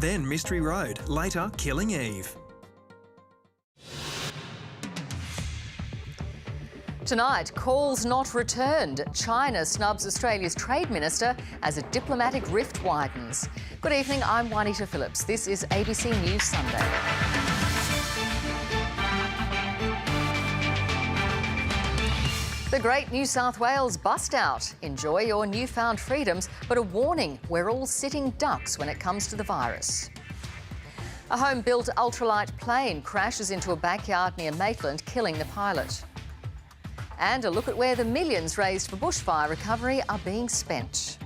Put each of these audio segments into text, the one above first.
then Mystery Road, later Killing Eve. Tonight, calls not returned. China snubs Australia's Trade Minister as a diplomatic rift widens. Good evening, I'm Juanita Phillips. This is ABC News Sunday. The Great New South Wales bust out. Enjoy your newfound freedoms, but a warning, we're all sitting ducks when it comes to the virus. A home-built ultralight plane crashes into a backyard near Maitland, killing the pilot. And a look at where the millions raised for bushfire recovery are being spent.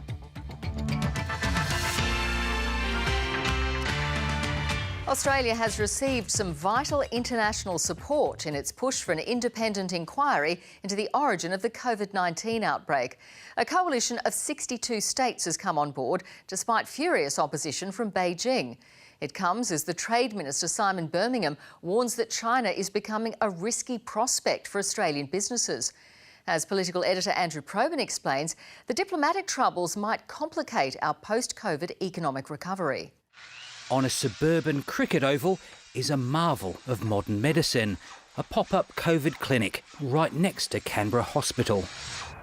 Australia has received some vital international support in its push for an independent inquiry into the origin of the COVID-19 outbreak. A coalition of 62 states has come on board, despite furious opposition from Beijing. It comes as the Trade Minister, Simon Birmingham, warns that China is becoming a risky prospect for Australian businesses. As political editor Andrew Probyn explains, the diplomatic troubles might complicate our post-COVID economic recovery. On a suburban cricket oval is a marvel of modern medicine, a pop-up COVID clinic right next to Canberra Hospital.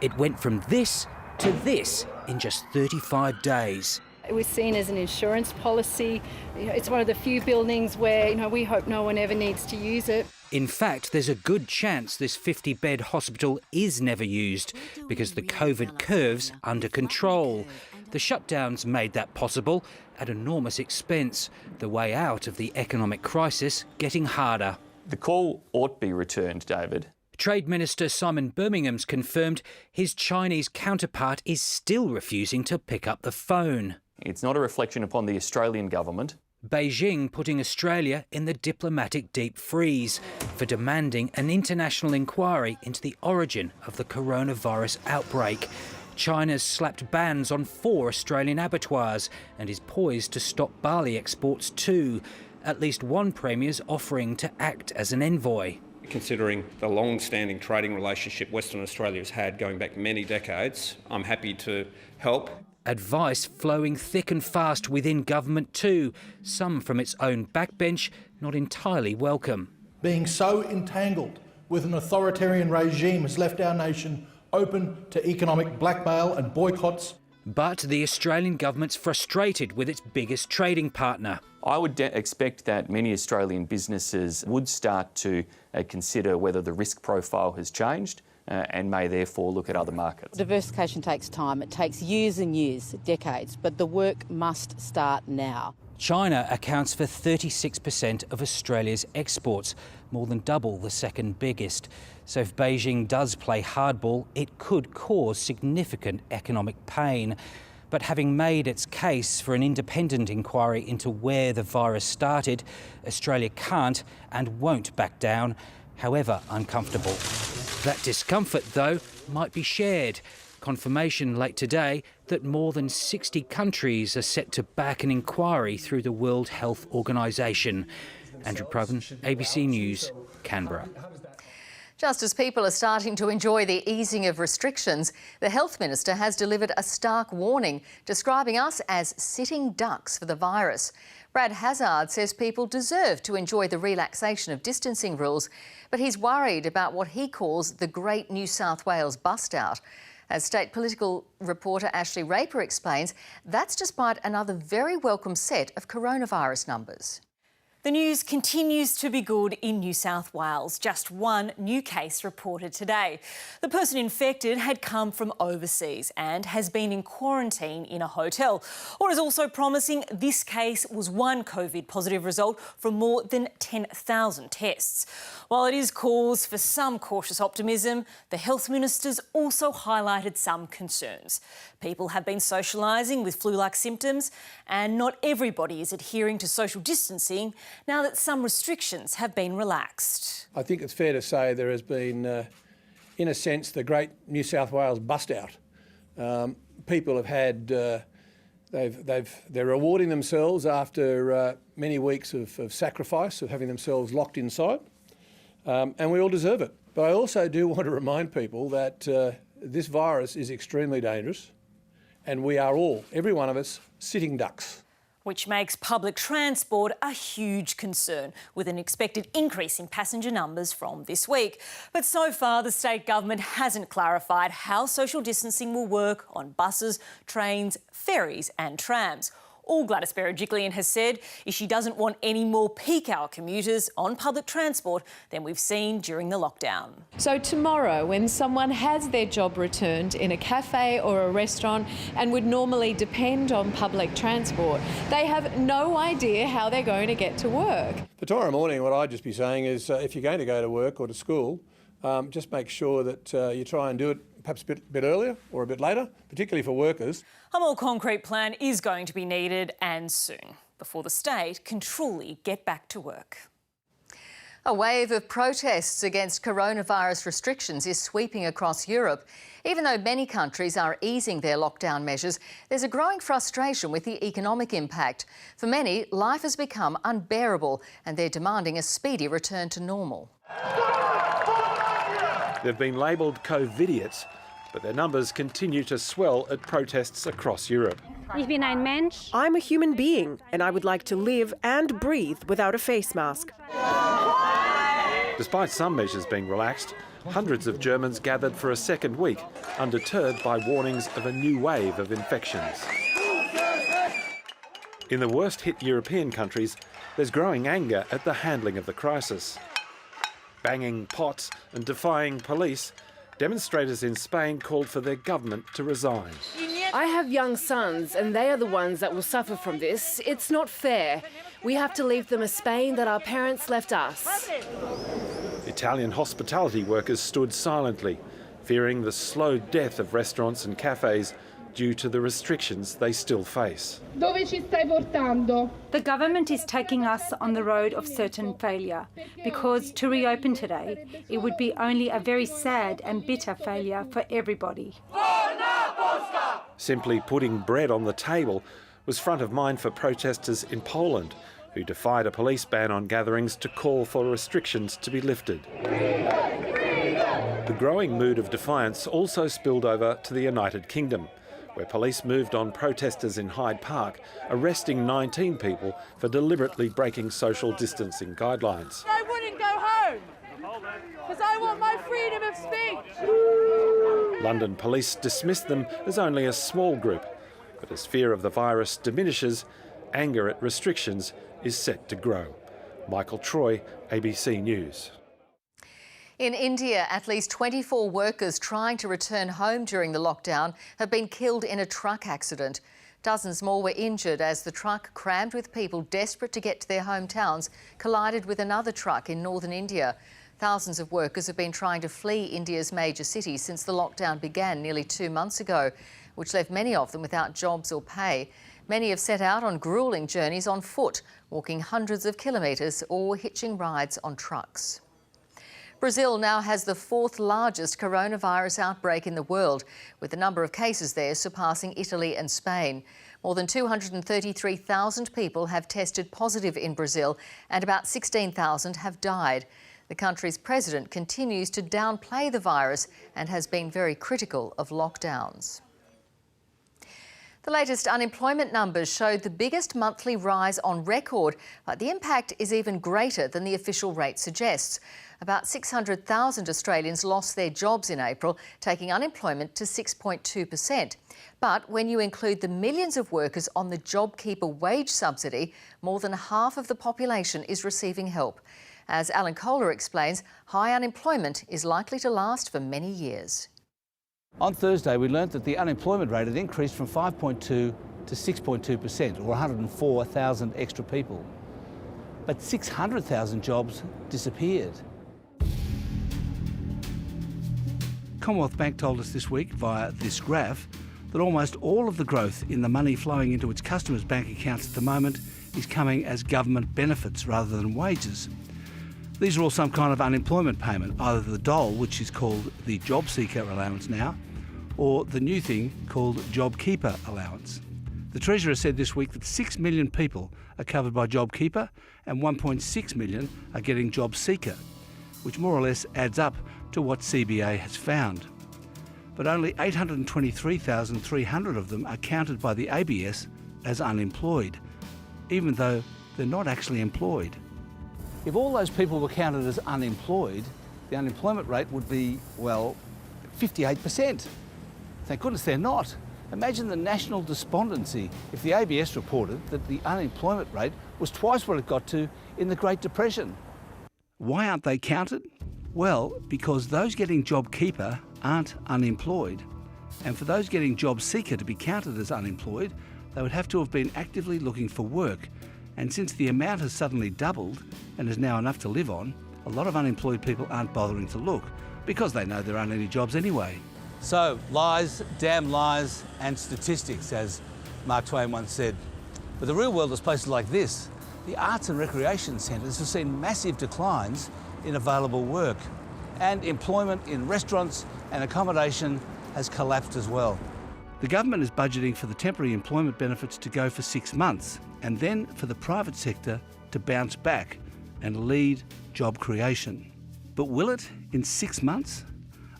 It went from this to this in just 35 days. It was seen as an insurance policy. It's one of the few buildings where, we hope no one ever needs to use it. In fact, there's a good chance this 50-bed hospital is never used because the COVID curve's under control. The shutdowns made that possible at enormous expense. The way out of the economic crisis getting harder. The call ought to be returned, David. Trade Minister Simon Birmingham's confirmed his Chinese counterpart is still refusing to pick up the phone. It's not a reflection upon the Australian government. Beijing putting Australia in the diplomatic deep freeze for demanding an international inquiry into the origin of the coronavirus outbreak. China's slapped bans on 4 Australian abattoirs and is poised to stop barley exports too. At least one premier's offering to act as an envoy. Considering the long-standing trading relationship Western Australia's had going back many decades, I'm happy to help. Advice flowing thick and fast within government too, some from its own backbench not entirely welcome. Being so entangled with an authoritarian regime has left our nation open to economic blackmail and boycotts. But the Australian government's frustrated with its biggest trading partner. I would expect that many Australian businesses would start to consider whether the risk profile has changed and may therefore look at other markets. Diversification takes time. It takes years and years, decades, but the work must start now. China accounts for 36% of Australia's exports, more than double the second biggest. So if Beijing does play hardball, it could cause significant economic pain. But having made its case for an independent inquiry into where the virus started, Australia can't and won't back down, however uncomfortable. That discomfort, though, might be shared. Confirmation late today that more than 60 countries are set to back an inquiry through the World Health Organisation. Andrew Probyn, ABC News, Canberra. Just as people are starting to enjoy the easing of restrictions, the Health Minister has delivered a stark warning, describing us as sitting ducks for the virus. Brad Hazzard says people deserve to enjoy the relaxation of distancing rules, but he's worried about what he calls the Great New South Wales bust-out. As state political reporter Ashley Raper explains, that's despite another very welcome set of coronavirus numbers. The news continues to be good in New South Wales. Just one new case reported today. The person infected had come from overseas and has been in quarantine in a hotel. Or is also promising this case was one COVID positive result from more than 10,000 tests. While it is cause for some cautious optimism, the Health Minister's also highlighted some concerns. People have been socialising with flu-like symptoms and not everybody is adhering to social distancing now that some restrictions have been relaxed. I think it's fair to say there has been, in a sense, the Great New South Wales bust-out. People have had, they're rewarding themselves after many weeks of sacrifice, of having themselves locked inside, and we all deserve it. But I also do want to remind people that this virus is extremely dangerous and we are all, every one of us, sitting ducks. which makes public transport a huge concern, with an expected increase in passenger numbers from this week. But so far, the state government hasn't clarified how social distancing will work on buses, trains, ferries and trams. All Gladys Berejiklian has said is she doesn't want any more peak hour commuters on public transport than we've seen during the lockdown. So tomorrow, when someone has their job returned in a cafe or a restaurant and would normally depend on public transport, they have no idea how they're going to get to work. For tomorrow morning, what I'd just be saying is if you're going to go to work or to school, just make sure that you try and do it perhaps a bit earlier or a bit later, particularly for workers. A more concrete plan is going to be needed, and soon, before the state can truly get back to work. A wave of protests against coronavirus restrictions is sweeping across Europe. Even though many countries are easing their lockdown measures, there's a growing frustration with the economic impact. For many, life has become unbearable and they're demanding a speedy return to normal. They've been labelled COVIDiots, but their numbers continue to swell at protests across Europe. I'm a human being and I would like to live and breathe without a face mask. Despite some measures being relaxed, hundreds of Germans gathered for a second week, undeterred by warnings of a new wave of infections. In the worst-hit European countries, there's growing anger at the handling of the crisis. Banging pots and defying police, demonstrators in Spain called for their government to resign. I have young sons and they are the ones that will suffer from this. It's not fair. We have to leave them a Spain that our parents left us. Italian hospitality workers stood silently, fearing the slow death of restaurants and cafes due to the restrictions they still face. The government is taking us on the road of certain failure, because to reopen today, it would be only a very sad and bitter failure for everybody. Simply putting bread on the table was front of mind for protesters in Poland, who defied a police ban on gatherings to call for restrictions to be lifted. The growing mood of defiance also spilled over to the United Kingdom, where police moved on protesters in Hyde Park, arresting 19 people for deliberately breaking social distancing guidelines. I wouldn't go home because I want my freedom of speech. London police dismissed them as only a small group, but as fear of the virus diminishes, anger at restrictions is set to grow. Michael Troy, ABC News. In India, at least 24 workers trying to return home during the lockdown have been killed in a truck accident. Dozens more were injured as the truck, crammed with people desperate to get to their hometowns, collided with another truck in northern India. Thousands of workers have been trying to flee India's major cities since the lockdown began nearly 2 months ago, which left many of them without jobs or pay. Many have set out on gruelling journeys on foot, walking hundreds of kilometres or hitching rides on trucks. Brazil now has the 4th largest coronavirus outbreak in the world, with the number of cases there surpassing Italy and Spain. More than 233,000 people have tested positive in Brazil and about 16,000 have died. The country's president continues to downplay the virus and has been very critical of lockdowns. The latest unemployment numbers showed the biggest monthly rise on record, but the impact is even greater than the official rate suggests. About 600,000 Australians lost their jobs in April, taking unemployment to 6.2%. But when you include the millions of workers on the JobKeeper wage subsidy, more than half of the population is receiving help. As Alan Kohler explains, high unemployment is likely to last for many years. On Thursday, we learnt that the unemployment rate had increased from 5.2 to 6.2%, or 104,000 extra people. But 600,000 jobs disappeared. Commonwealth Bank told us this week via this graph that almost all of the growth in the money flowing into its customers' bank accounts at the moment is coming as government benefits rather than wages. These are all some kind of unemployment payment, either the dole, which is called the job seeker allowance now, or the new thing called JobKeeper allowance. The Treasurer said this week that 6 million people are covered by JobKeeper and 1.6 million are getting Job Seeker, which more or less adds up to what CBA has found. But only 823,300 of them are counted by the ABS as unemployed, even though they're not actually employed. If all those people were counted as unemployed, the unemployment rate would be, well, 58%. Thank goodness they're not. Imagine the national despondency if the ABS reported that the unemployment rate was twice what it got to in the Great Depression. Why aren't they counted? Well, because those getting JobKeeper aren't unemployed. And for those getting JobSeeker to be counted as unemployed, they would have to have been actively looking for work. And since the amount has suddenly doubled and is now enough to live on, a lot of unemployed people aren't bothering to look because they know there aren't any jobs anyway. So, lies, damn lies, and statistics, as Mark Twain once said. But the real world is places like this. The arts and recreation centres have seen massive declines in available work, and employment in restaurants and accommodation has collapsed as well. The government is budgeting for the temporary employment benefits to go for 6 months, and then for the private sector to bounce back and lead job creation. But will it in 6 months?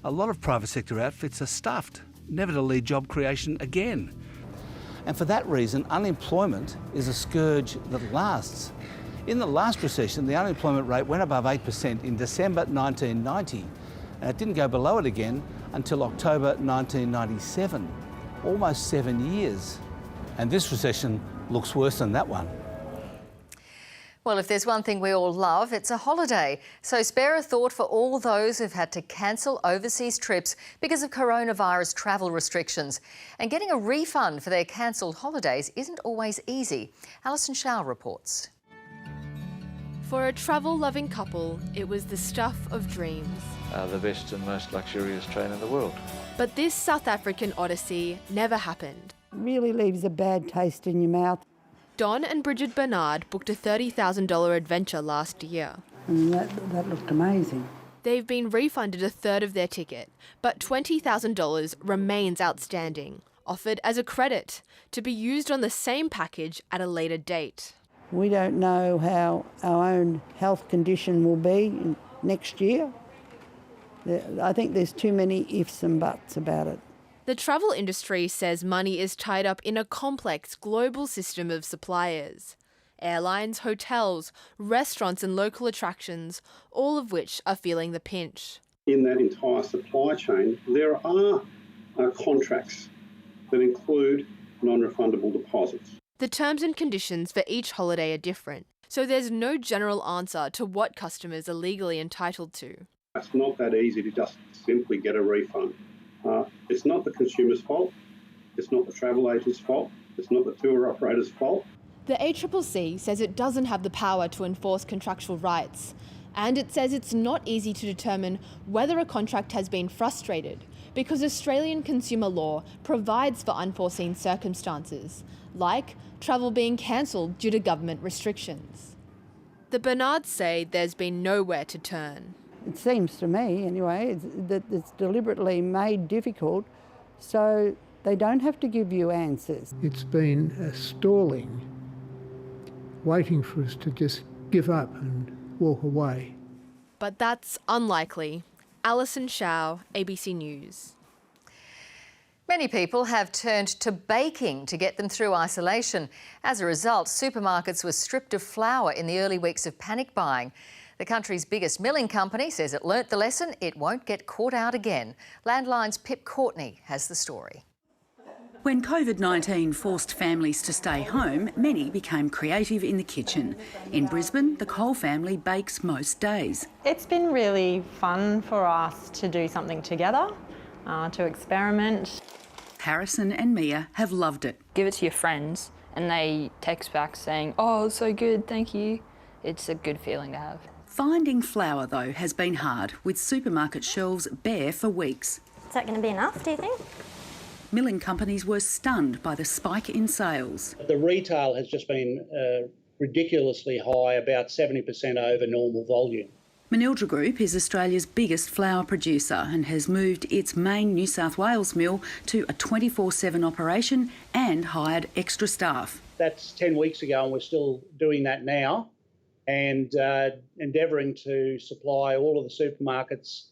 A lot of private sector outfits are stuffed, never to lead job creation again. And for that reason, unemployment is a scourge that lasts. In the last recession, the unemployment rate went above 8% in December 1990, and it didn't go below it again until October 1997, almost 7 years. And this recession looks worse than that one. Well, if there's one thing we all love, it's a holiday. So spare a thought for all those who've had to cancel overseas trips because of coronavirus travel restrictions. And getting a refund for their cancelled holidays isn't always easy. Alison Shaw reports. For a travel-loving couple, it was the stuff of dreams. The best and most luxurious train in the world. But this South African odyssey never happened. Really leaves a bad taste in your mouth. Don and Bridget Bernard booked a $30,000 adventure last year. And that looked amazing. They've been refunded a third of their ticket, but $20,000 remains outstanding, offered as a credit to be used on the same package at a later date. We don't know how our own health condition will be next year. I think there's too many ifs and buts about it. The travel industry says money is tied up in a complex global system of suppliers. Airlines, hotels, restaurants and local attractions, all of which are feeling the pinch. In that entire supply chain, there are contracts that include non-refundable deposits. The terms and conditions for each holiday are different, so there's no general answer to what customers are legally entitled to. It's not that easy to just simply get a refund. It's not the consumer's fault, it's not the travel agent's fault, it's not the tour operator's fault. The ACCC says it doesn't have the power to enforce contractual rights, and it says it's not easy to determine whether a contract has been frustrated because Australian consumer law provides for unforeseen circumstances, like travel being cancelled due to government restrictions. The Bernards say there's been nowhere to turn. It seems to me, anyway, that it's deliberately made difficult so they don't have to give you answers. It's been stalling, waiting for us to just give up and walk away. But that's unlikely. Alison Shaw, ABC News. Many people have turned to baking to get them through isolation. As a result, supermarkets were stripped of flour in the early weeks of panic buying. The country's biggest milling company says it learnt the lesson. It won't get caught out again. Landline's Pip Courtney has the story. When COVID-19 forced families to stay home, many became creative in the kitchen. In Brisbane, the Cole family bakes most days. It's been really fun for us to do something together, to experiment. Harrison and Mia have loved it. Give it to your friends and they text back saying, "Oh, it's so good, thank you." It's a good feeling to have. Finding flour, though, has been hard, with supermarket shelves bare for weeks. Is that going to be enough, do you think? Milling companies were stunned by the spike in sales. The retail has just been ridiculously high, about 70% over normal volume. Manildra Group is Australia's biggest flour producer and has moved its main New South Wales mill to a 24/7 operation and hired extra staff. That's 10 weeks ago and we're still doing that now, and endeavouring to supply all of the supermarkets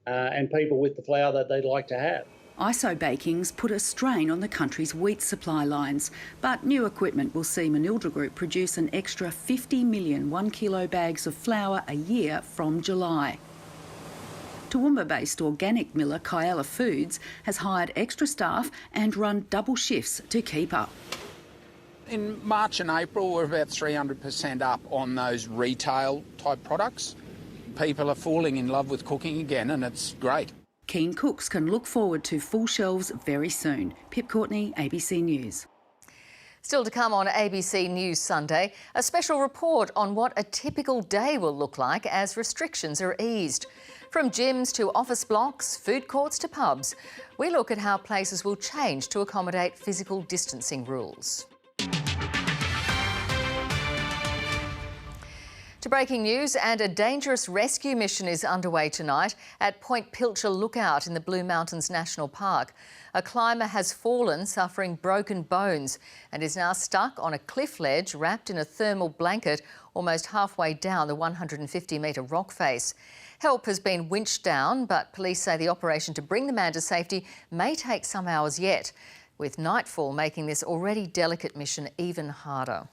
and people with the flour that they'd like to have. ISO bakings put a strain on the country's wheat supply lines, but new equipment will see Manildra Group produce an extra 50 million 1 kilo bags of flour a year from July. Toowoomba-based organic miller Kyella Foods has hired extra staff and run double shifts to keep up. In March and April, we're about 300% up on those retail type products. People are falling in love with cooking again, and it's great. Keen cooks can look forward to full shelves very soon. Pip Courtney, ABC News. Still to come on ABC News Sunday, a special report on what a typical day will look like as restrictions are eased. From gyms to office blocks, food courts to pubs, we look at how places will change to accommodate physical distancing rules. To breaking news, and a dangerous rescue mission is underway tonight at Point Pilcher Lookout in the Blue Mountains National Park. A climber has fallen, suffering broken bones, and is now stuck on a cliff ledge wrapped in a thermal blanket almost halfway down the 150-metre rock face. Help has been winched down, but police say the operation to bring the man to safety may take some hours yet, with nightfall making this already delicate mission even harder.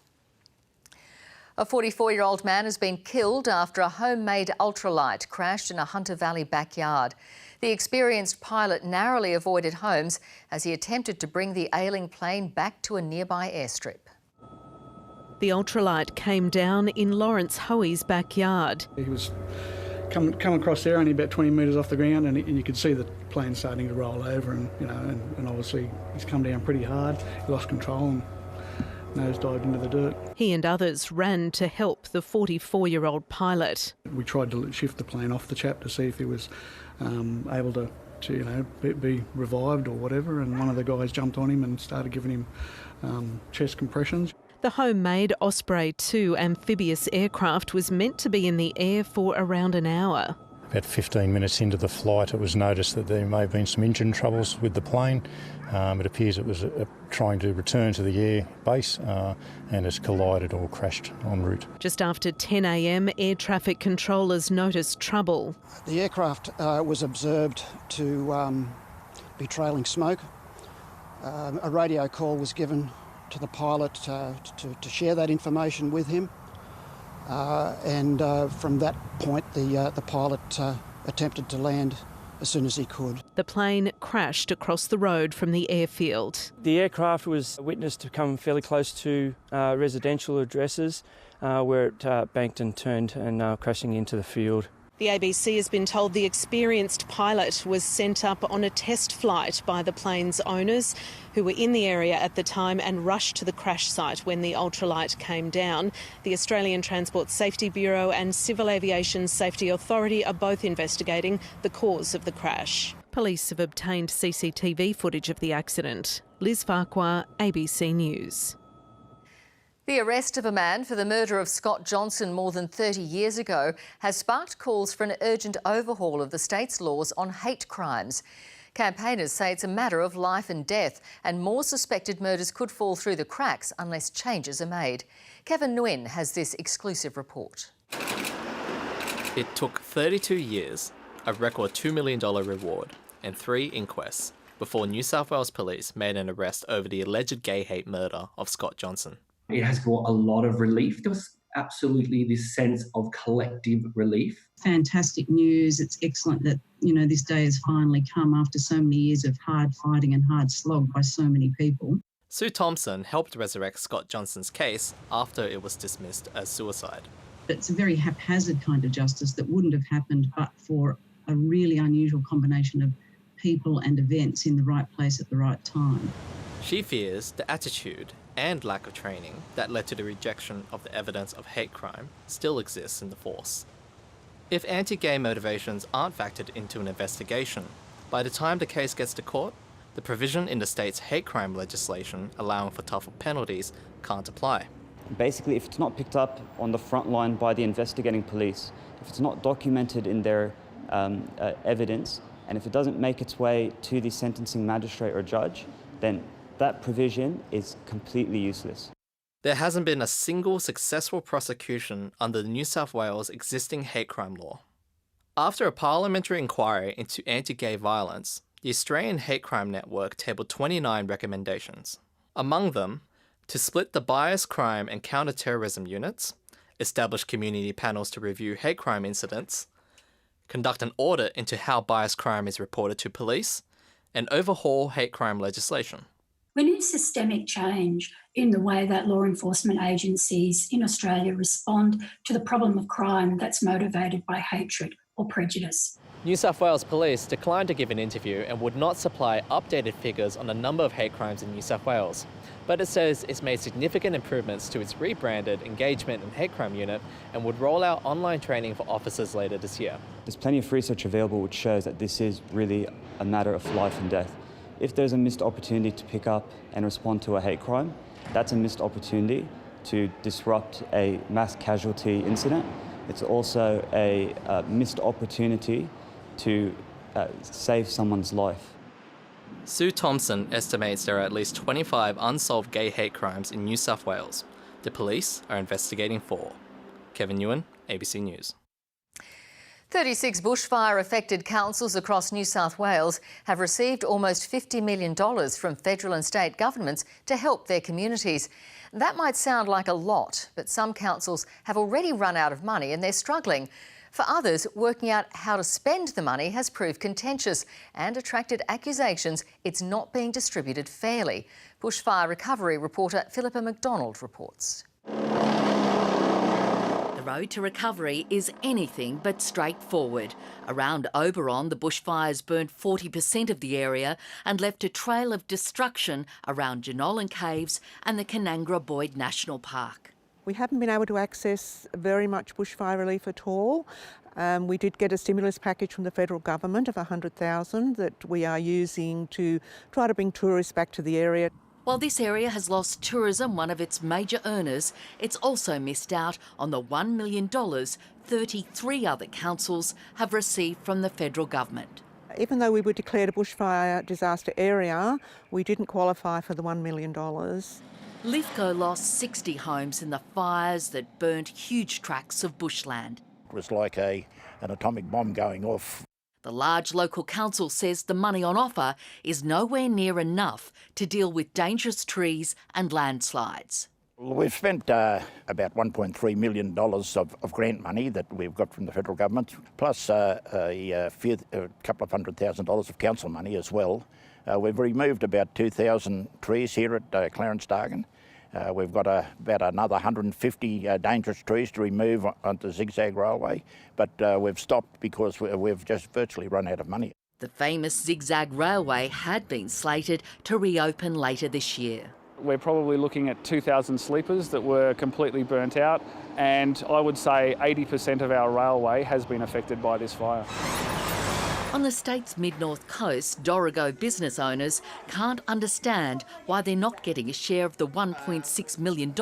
A 44-year-old man has been killed after a homemade ultralight crashed in a Hunter Valley backyard. The experienced pilot narrowly avoided homes as he attempted to bring the ailing plane back to a nearby airstrip. The ultralight came down in Lawrence Hoey's backyard. He was come across there only about 20 metres off the ground, and you could see the plane starting to roll over, and obviously he's come down pretty hard. He lost control and nosedived into the dirt. He and others ran to help the 44-year-old pilot. We tried to shift the plane off the chap to see if he was able to be revived or whatever, and one of the guys jumped on him and started giving him chest compressions. The homemade Osprey 2 amphibious aircraft was meant to be in the air for around an hour. About 15 minutes into the flight, it was noticed that there may have been some engine troubles with the plane. It appears it was trying to return to the air base and has collided or crashed en route. Just after 10 a.m, air traffic controllers noticed trouble. The aircraft was observed to be trailing smoke. A radio call was given to the pilot to share that information with him. And from that point, the pilot attempted to land as soon as he could. The plane crashed across the road from the airfield. The aircraft was witnessed to come fairly close to residential addresses where it banked and turned and crashing into the field. The ABC has been told the experienced pilot was sent up on a test flight by the plane's owners, who were in the area at the time and rushed to the crash site when the ultralight came down. The Australian Transport Safety Bureau and Civil Aviation Safety Authority are both investigating the cause of the crash. Police have obtained CCTV footage of the accident. Liz Farquhar, ABC News. The arrest of a man for the murder of Scott Johnson more than 30 years ago has sparked calls for an urgent overhaul of the state's laws on hate crimes. Campaigners say it's a matter of life and death, and more suspected murders could fall through the cracks unless changes are made. Kevin Nguyen has this exclusive report. It took 32 years, a record $2 million reward, and 3 inquests before New South Wales Police made an arrest over the alleged gay hate murder of Scott Johnson. It has brought a lot of relief. There was absolutely this sense of collective relief. Fantastic news. It's excellent that, this day has finally come after so many years of hard fighting and hard slog by so many people. Sue Thompson helped resurrect Scott Johnson's case after it was dismissed as suicide. It's a very haphazard kind of justice that wouldn't have happened but for a really unusual combination of people and events in the right place at the right time. She fears the attitude and lack of training that led to the rejection of the evidence of hate crime still exists in the force. If anti-gay motivations aren't factored into an investigation, by the time the case gets to court, the provision in the state's hate crime legislation allowing for tougher penalties can't apply. Basically, if it's not picked up on the front line by the investigating police, if it's not documented in their evidence, and if it doesn't make its way to the sentencing magistrate or judge, then that provision is completely useless. There hasn't been a single successful prosecution under the New South Wales existing hate crime law. After a parliamentary inquiry into anti-gay violence, the Australian Hate Crime Network tabled 29 recommendations. Among them, to split the bias crime and counter-terrorism units, establish community panels to review hate crime incidents, conduct an audit into how bias crime is reported to police, and overhaul hate crime legislation. We need systemic change in the way that law enforcement agencies in Australia respond to the problem of crime that's motivated by hatred or prejudice. New South Wales Police declined to give an interview and would not supply updated figures on the number of hate crimes in New South Wales, but it says it's made significant improvements to its rebranded engagement and hate crime unit and would roll out online training for officers later this year. There's plenty of research available which shows that this is really a matter of life and death. If there's a missed opportunity to pick up and respond to a hate crime, that's a missed opportunity to disrupt a mass casualty incident. It's also a missed opportunity to save someone's life. Sue Thompson estimates there are at least 25 unsolved gay hate crimes in New South Wales. The police are investigating 4. Kevin Ewan, ABC News. 36 bushfire-affected councils across New South Wales have received almost $50 million from federal and state governments to help their communities. That might sound like a lot, but some councils have already run out of money and they're struggling. For others, working out how to spend the money has proved contentious and attracted accusations it's not being distributed fairly. Bushfire recovery reporter Philippa McDonald reports. The road to recovery is anything but straightforward. Around Oberon, the bushfires burnt 40% of the area and left a trail of destruction around Jenolan Caves and the Canangra Boyd National Park. We haven't been able to access very much bushfire relief at all. We did get a stimulus package from the federal government of $100,000 that we are using to try to bring tourists back to the area. While this area has lost tourism, one of its major earners, it's also missed out on the $1 million 33 other councils have received from the federal government. Even though we were declared a bushfire disaster area, we didn't qualify for the $1 million. Lithgow lost 60 homes in the fires that burnt huge tracts of bushland. It was like an atomic bomb going off. The large local council says the money on offer is nowhere near enough to deal with dangerous trees and landslides. We've spent about $1.3 million of grant money that we've got from the federal government, plus a couple of $100,000 of council money as well. We've removed about 2,000 trees here at Clarence Dargan. We've got about another 150 dangerous trees to remove on the Zigzag Railway, but we've stopped because we've just virtually run out of money. The famous Zigzag Railway had been slated to reopen later this year. We're probably looking at 2,000 sleepers that were completely burnt out, and I would say 80% of our railway has been affected by this fire. On the state's mid-north coast, Dorrigo business owners can't understand why they're not getting a share of the $1.6 million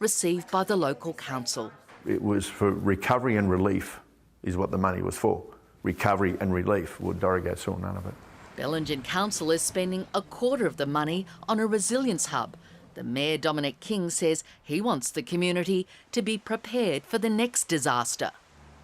received by the local council. It was for recovery and relief is what the money was for. Recovery and relief. Well, Dorrigo saw none of it. Bellingen Council is spending a quarter of the money on a resilience hub. The Mayor, Dominic King, says he wants the community to be prepared for the next disaster.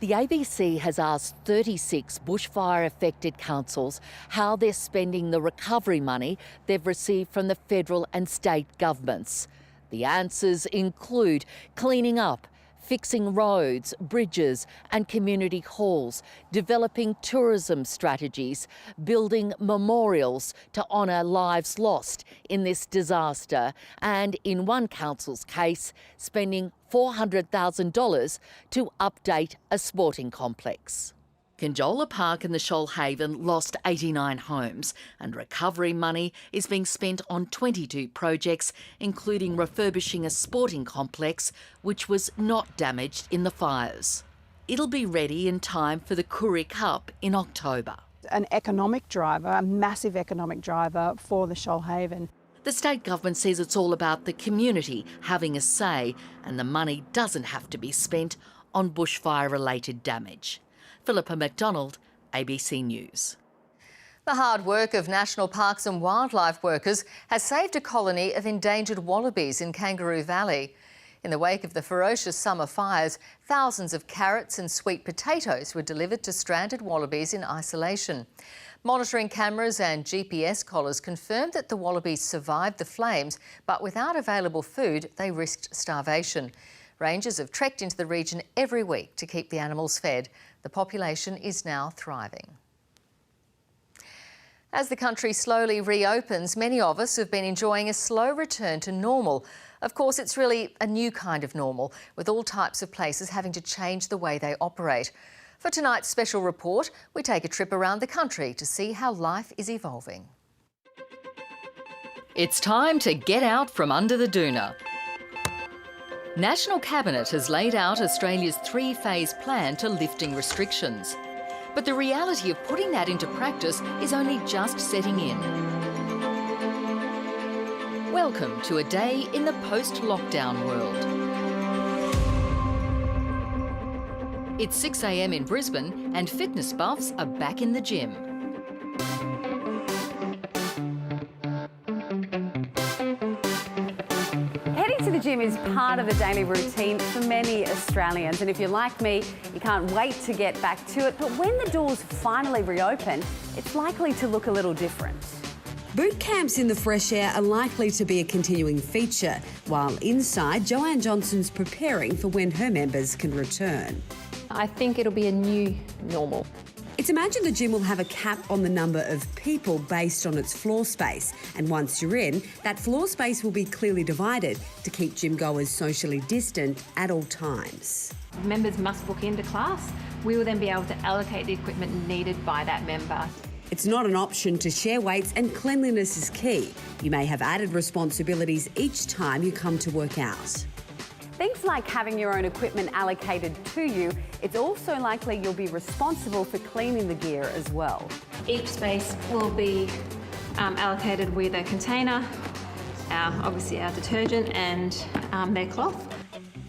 The ABC has asked 36 bushfire-affected councils how they're spending the recovery money they've received from the federal and state governments. The answers include cleaning up, fixing roads, bridges and community halls, developing tourism strategies, building memorials to honour lives lost in this disaster, and in one council's case, spending $400,000 to update a sporting complex. Conjola Park in the Shoalhaven lost 89 homes, and recovery money is being spent on 22 projects, including refurbishing a sporting complex which was not damaged in the fires. It'll be ready in time for the Koori Cup in October. An economic driver, a massive economic driver for the Shoalhaven. The state government says it's all about the community having a say, and the money doesn't have to be spent on bushfire-related damage. Philippa McDonald, ABC News. The hard work of national parks and wildlife workers has saved a colony of endangered wallabies in Kangaroo Valley. In the wake of the ferocious summer fires, thousands of carrots and sweet potatoes were delivered to stranded wallabies in isolation. Monitoring cameras and GPS collars confirmed that the Wallabies survived the flames, but without available food, they risked starvation. Rangers have trekked into the region every week to keep the animals fed. The population is now thriving. As the country slowly reopens, many of us have been enjoying a slow return to normal. Of course, it's really a new kind of normal, with all types of places having to change the way they operate. For tonight's special report, we take a trip around the country to see how life is evolving. It's time to get out from under the doona. National Cabinet has laid out Australia's three-phase plan to lifting restrictions. But the reality of putting that into practice is only just setting in. Welcome to a day in the post-lockdown world. It's 6 a.m. in Brisbane and fitness buffs are back in the gym. Heading to the gym is part of the daily routine for many Australians, and if you're like me, you can't wait to get back to it. But when the doors finally reopen, it's likely to look a little different. Boot camps in the fresh air are likely to be a continuing feature, while inside, Joanne Johnson's preparing for when her members can return. I think it'll be a new normal. It's imagined the gym will have a cap on the number of people based on its floor space. And once you're in, that floor space will be clearly divided to keep gym goers socially distant at all times. Members must book into class. We will then be able to allocate the equipment needed by that member. It's not an option to share weights, and cleanliness is key. You may have added responsibilities each time you come to work out. Things like having your own equipment allocated to you, it's also likely you'll be responsible for cleaning the gear as well. Each space will be allocated with a container, obviously our detergent and their cloth.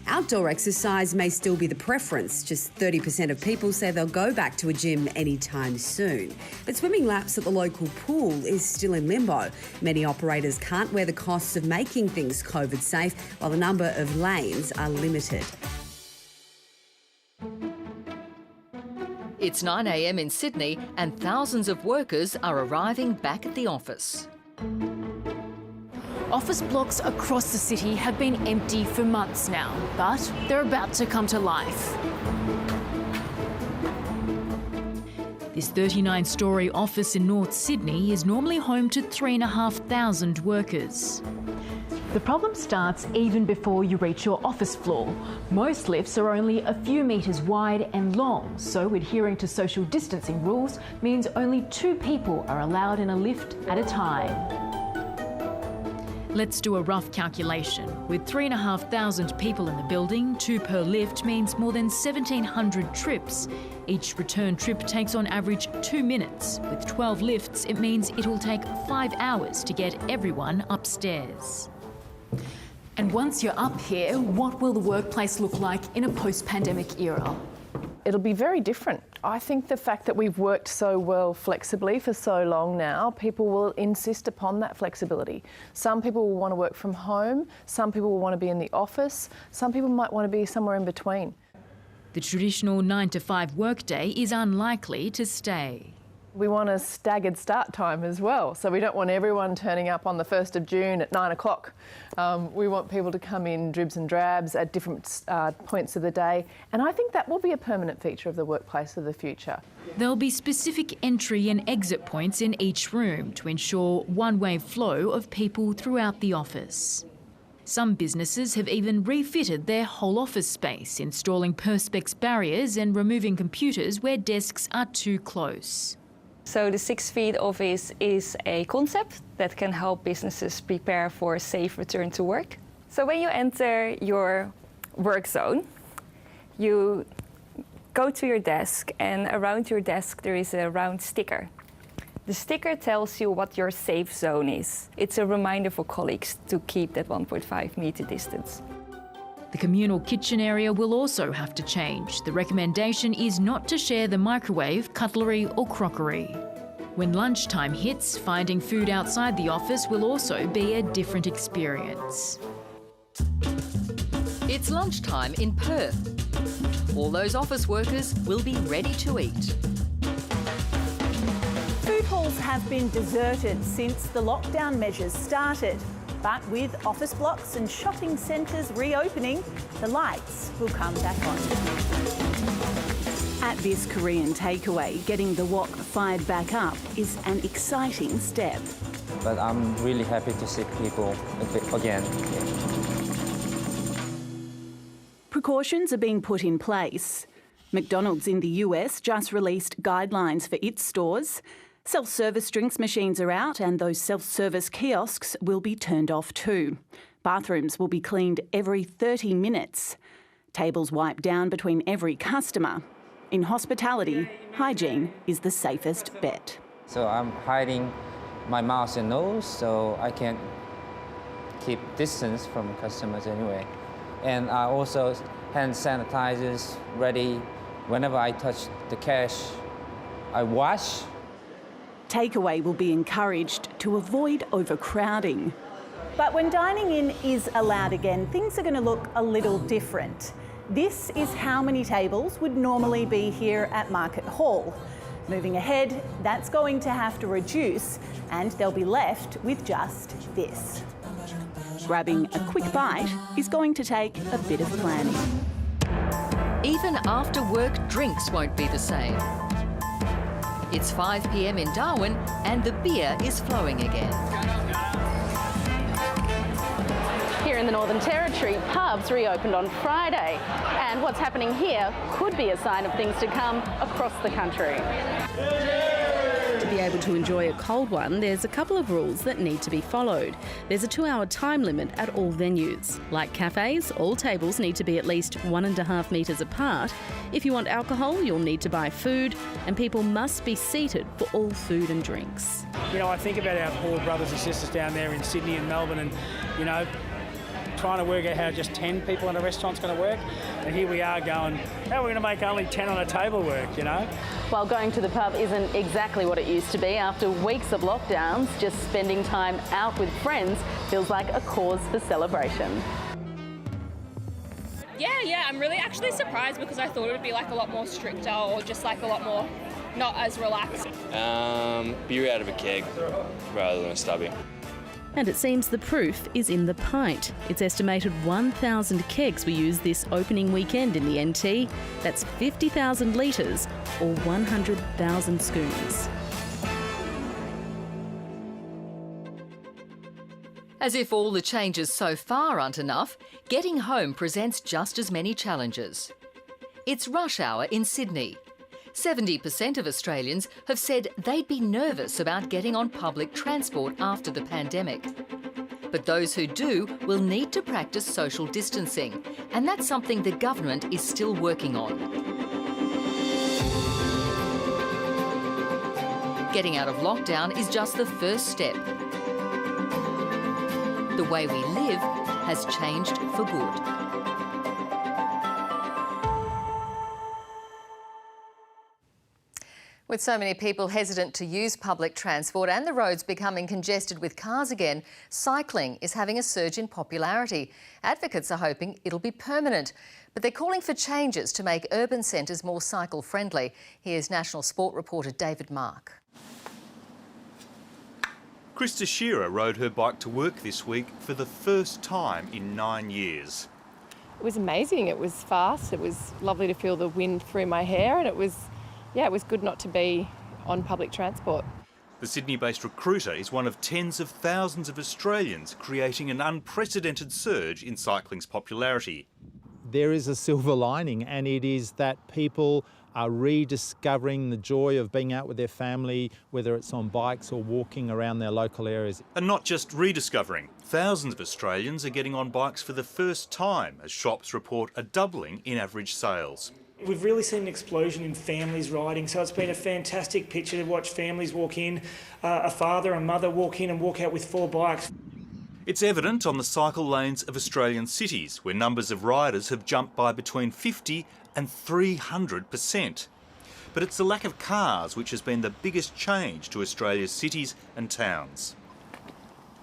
Outdoor exercise may still be the preference. Just 30% of people say they'll go back to a gym anytime soon. But swimming laps at the local pool is still in limbo. Many operators can't wear the costs of making things COVID safe, while the number of lanes are limited. It's 9 a.m. in Sydney and thousands of workers are arriving back at the office. Office blocks across the city have been empty for months now, but they're about to come to life. This 39-storey office in North Sydney is normally home to 3,500 workers. The problem starts even before you reach your office floor. Most lifts are only a few metres wide and long, so adhering to social distancing rules means only 2 people are allowed in a lift at a time. Let's do a rough calculation. With 3,500 people in the building, 2 per lift means more than 1,700 trips. Each return trip takes on average 2 minutes. With 12 lifts, it means it'll take 5 hours to get everyone upstairs. And once you're up here, what will the workplace look like in a post-pandemic era? It'll be very different. I think the fact that we've worked so well flexibly for so long now, people will insist upon that flexibility. Some people will want to work from home, some people will want to be in the office, some people might want to be somewhere in between. The traditional 9-to-5 workday is unlikely to stay. We want a staggered start time as well, so we don't want everyone turning up on the 1st of June at 9 o'clock. We want people to come in dribs and drabs at different points of the day, and I think that will be a permanent feature of the workplace of the future. There'll be specific entry and exit points in each room to ensure one-way flow of people throughout the office. Some businesses have even refitted their whole office space, installing Perspex barriers and removing computers where desks are too close. So the 6 feet office is a concept that can help businesses prepare for a safe return to work. So when you enter your work zone, you go to your desk, and around your desk there is a round sticker. The sticker tells you what your safe zone is. It's a reminder for colleagues to keep that 1.5 metre distance. The communal kitchen area will also have to change. The recommendation is not to share the microwave, cutlery or crockery. When lunchtime hits, finding food outside the office will also be a different experience. It's lunchtime in Perth. All those office workers will be ready to eat. Food halls have been deserted since the lockdown measures started. But with office blocks and shopping centres reopening, the lights will come back on. At this Korean takeaway, getting the wok fired back up is an exciting step. But I'm really happy to see people again. Precautions are being put in place. McDonald's in the US just released guidelines for its stores. Self-service drinks machines are out and those self-service kiosks will be turned off too. Bathrooms will be cleaned every 30 minutes. Tables wiped down between every customer. In hospitality, hygiene is the safest bet. So I'm hiding my mouth and nose so I can keep distance from customers anyway. And I also hand sanitizers ready. Whenever I touch the cash, I wash. Takeaway will be encouraged to avoid overcrowding. But when dining in is allowed again, things are going to look a little different. This is how many tables would normally be here at Market Hall. Moving ahead, that's going to have to reduce and they'll be left with just this. Grabbing a quick bite is going to take a bit of planning. Even after work drinks won't be the same. It's 5 p.m. in Darwin and the beer is flowing again. Here in the Northern Territory, pubs reopened on Friday. And what's happening here could be a sign of things to come across the country. To be able to enjoy a cold one, there's a couple of rules that need to be followed. There's a 2-hour time limit at all venues. Like cafes, all tables need to be at least 1.5 metres apart. If you want alcohol, you'll need to buy food, and people must be seated for all food and drinks. You know, I think about our poor brothers and sisters down there in Sydney and Melbourne and, you know, trying to work out how just 10 people in a restaurant's going to work. And here we are going, how are we going to make only 10 on a table work, you know? While going to the pub isn't exactly what it used to be, after weeks of lockdowns, just spending time out with friends feels like a cause for celebration. Yeah, I'm really actually surprised because I thought it would be like a lot more stricter or just like a lot more not as relaxed. Beer out of a keg rather than a stubby. And it seems the proof is in the pint. It's estimated 1,000 kegs were used this opening weekend in the NT. That's 50,000 litres or 100,000 schooners. As if all the changes so far aren't enough, getting home presents just as many challenges. It's rush hour in Sydney. 70% of Australians have said they'd be nervous about getting on public transport after the pandemic. But those who do will need to practice social distancing, and that's something the government is still working on. Getting out of lockdown is just the first step. The way we live has changed for good. With so many people hesitant to use public transport and the roads becoming congested with cars again, cycling is having a surge in popularity. Advocates are hoping it'll be permanent, but they're calling for changes to make urban centres more cycle-friendly. Here's National Sport reporter David Mark. Krista Shearer rode her bike to work this week for the first time in 9 years. It was amazing. It was fast. It was lovely to feel the wind through my hair, and it was good not to be on public transport. The Sydney-based Recruiter is one of tens of thousands of Australians creating an unprecedented surge in cycling's popularity. There is a silver lining, and it is that people are rediscovering the joy of being out with their family, whether it's on bikes or walking around their local areas. And not just rediscovering. Thousands of Australians are getting on bikes for the first time as shops report a doubling in average sales. We've really seen an explosion in families riding, so it's been a fantastic picture to watch families walk in, a father and mother walk in and walk out with 4 bikes. It's evident on the cycle lanes of Australian cities, where numbers of riders have jumped by between 50 and 300%. But it's the lack of cars which has been the biggest change to Australia's cities and towns.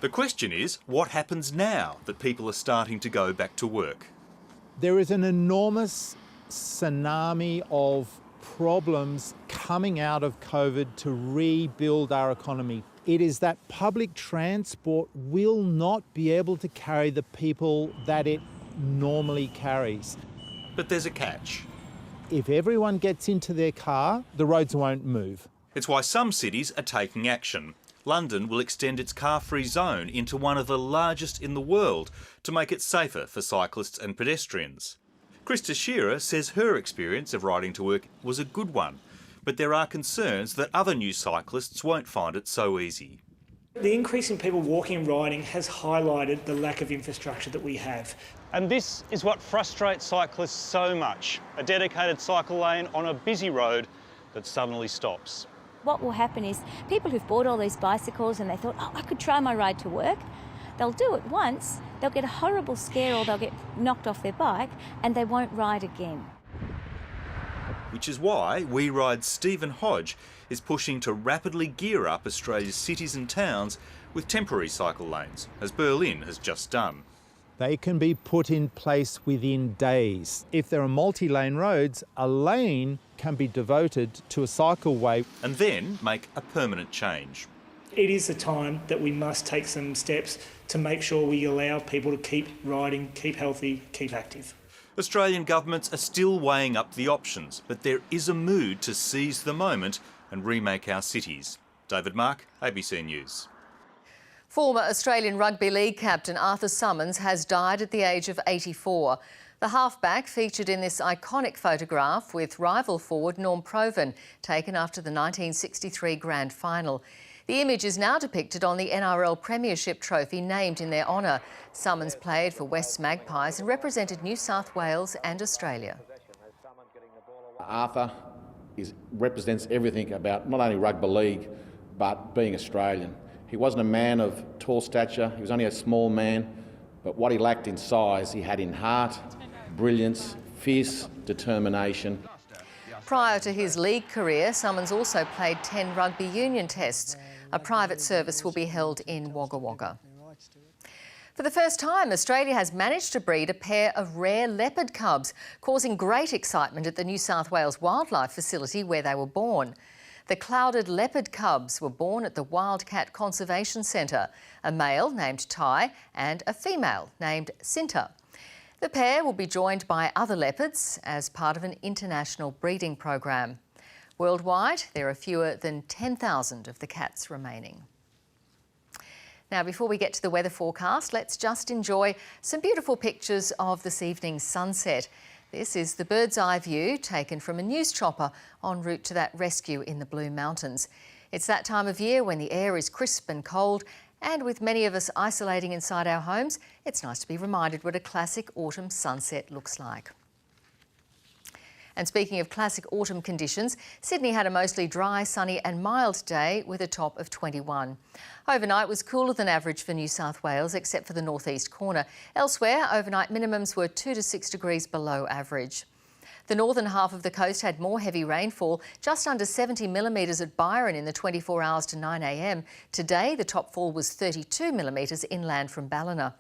The question is, what happens now that people are starting to go back to work? There is an enormous tsunami of problems coming out of COVID to rebuild our economy. It is that public transport will not be able to carry the people that it normally carries. But there's a catch. If everyone gets into their car, the roads won't move. It's why some cities are taking action. London will extend its car-free zone into one of the largest in the world to make it safer for cyclists and pedestrians. Krista Shearer says her experience of riding to work was a good one, but there are concerns that other new cyclists won't find it so easy. The increase in people walking and riding has highlighted the lack of infrastructure that we have. And this is what frustrates cyclists so much, a dedicated cycle lane on a busy road that suddenly stops. What will happen is people who've bought all these bicycles and they thought, oh, I could try my ride to work, they'll do it once, they'll get a horrible scare or they'll get knocked off their bike and they won't ride again. Which is why We Ride's Stephen Hodge is pushing to rapidly gear up Australia's cities and towns with temporary cycle lanes, as Berlin has just done. They can be put in place within days. If there are multi-lane roads, a lane can be devoted to a cycleway. And then make a permanent change. It is the time that we must take some steps to make sure we allow people to keep riding, keep healthy, keep active. Australian governments are still weighing up the options, but there is a mood to seize the moment and remake our cities. David Mark, ABC News. Former Australian Rugby League captain Arthur Summons has died at the age of 84. The halfback featured in this iconic photograph with rival forward Norm Provan, taken after the 1963 Grand Final. The image is now depicted on the NRL Premiership trophy named in their honour. Summons played for West's Magpies and represented New South Wales and Australia. Arthur represents everything about not only rugby league but being Australian. He wasn't a man of tall stature, he was only a small man, but what he lacked in size, he had in heart, brilliance, fierce determination. Prior to his league career, Summons also played 10 rugby union tests. A private service will be held in Wagga Wagga. For the first time, Australia has managed to breed a pair of rare leopard cubs, causing great excitement at the New South Wales Wildlife Facility where they were born. The clouded leopard cubs were born at the Wildcat Conservation Centre, a male named Ty and a female named Cinta. The pair will be joined by other leopards as part of an international breeding program. Worldwide, there are fewer than 10,000 of the cats remaining. Now, before we get to the weather forecast, let's just enjoy some beautiful pictures of this evening's sunset. This is the bird's eye view taken from a news chopper en route to that rescue in the Blue Mountains. It's that time of year when the air is crisp and cold, and with many of us isolating inside our homes, it's nice to be reminded what a classic autumn sunset looks like. And speaking of classic autumn conditions, Sydney had a mostly dry, sunny and mild day with a top of 21. Overnight was cooler than average for New South Wales, except for the northeast corner. Elsewhere, overnight minimums were 2 to 6 degrees below average. The northern half of the coast had more heavy rainfall, just under 70 millimetres at Byron in the 24 hours to 9 a.m. Today, the top fall was 32 millimetres inland from Ballina.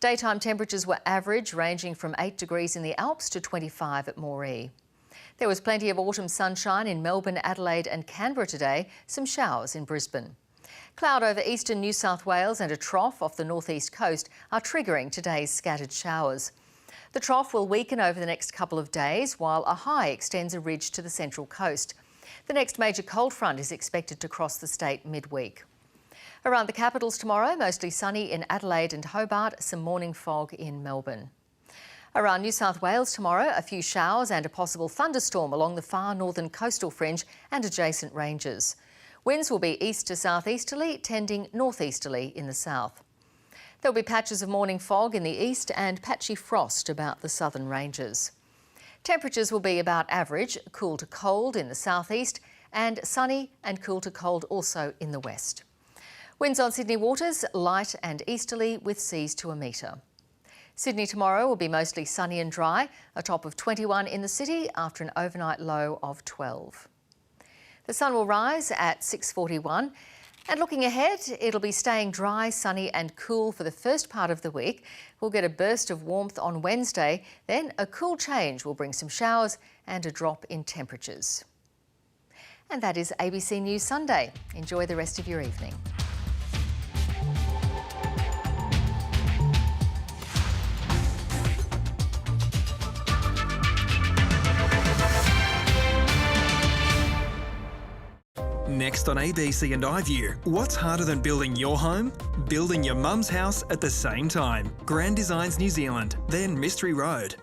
Daytime temperatures were average, ranging from 8 degrees in the Alps to 25 at Moree. There was plenty of autumn sunshine in Melbourne, Adelaide and Canberra today, some showers in Brisbane. Cloud over eastern New South Wales and a trough off the northeast coast are triggering today's scattered showers. The trough will weaken over the next couple of days, while a high extends a ridge to the central coast. The next major cold front is expected to cross the state midweek. Around the capitals tomorrow, mostly sunny in Adelaide and Hobart, some morning fog in Melbourne. Around New South Wales tomorrow, a few showers and a possible thunderstorm along the far northern coastal fringe and adjacent ranges. Winds will be east to southeasterly, tending northeasterly in the south. There'll be patches of morning fog in the east and patchy frost about the southern ranges. Temperatures will be about average, cool to cold in the southeast and sunny and cool to cold also in the west. Winds on Sydney waters, light and easterly with seas to a metre. Sydney tomorrow will be mostly sunny and dry, a top of 21 in the city after an overnight low of 12. The sun will rise at 6:41 And looking ahead, it'll be staying dry, sunny and cool for the first part of the week. We'll get a burst of warmth on Wednesday, then a cool change will bring some showers and a drop in temperatures. And that is ABC News Sunday. Enjoy the rest of your evening. Next on ABC and iView, what's harder than building your home? Building your mum's house at the same time. Grand Designs New Zealand, then Mystery Road.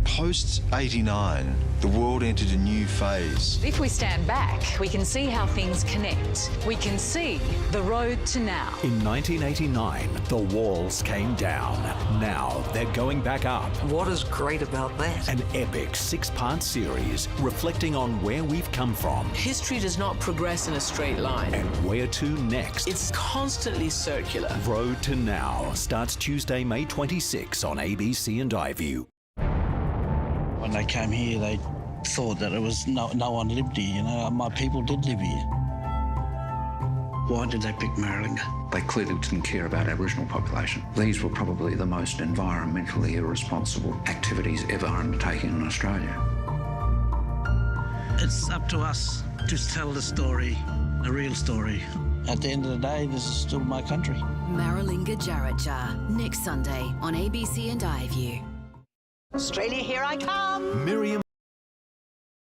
Post-89, the world entered a new phase. If we stand back, we can see how things connect. We can see the road to now. In 1989, the walls came down. Now they're going back up. What is great about that? An epic 6-part series reflecting on where we've come from. History does not progress in a straight line. And where to next. It's constantly circular. Road to Now starts Tuesday, May 26 on ABC and iView. When they came here, they thought that it was no one lived here, you know. My people did live here. Why did they pick Maralinga? They clearly didn't care about Aboriginal population. These were probably the most environmentally irresponsible activities ever undertaken in Australia. It's up to us to tell the story, the real story. At the end of the day, this is still my country. Maralinga Jaratja, next Sunday on ABC and iView. Australia, here I come. Miriam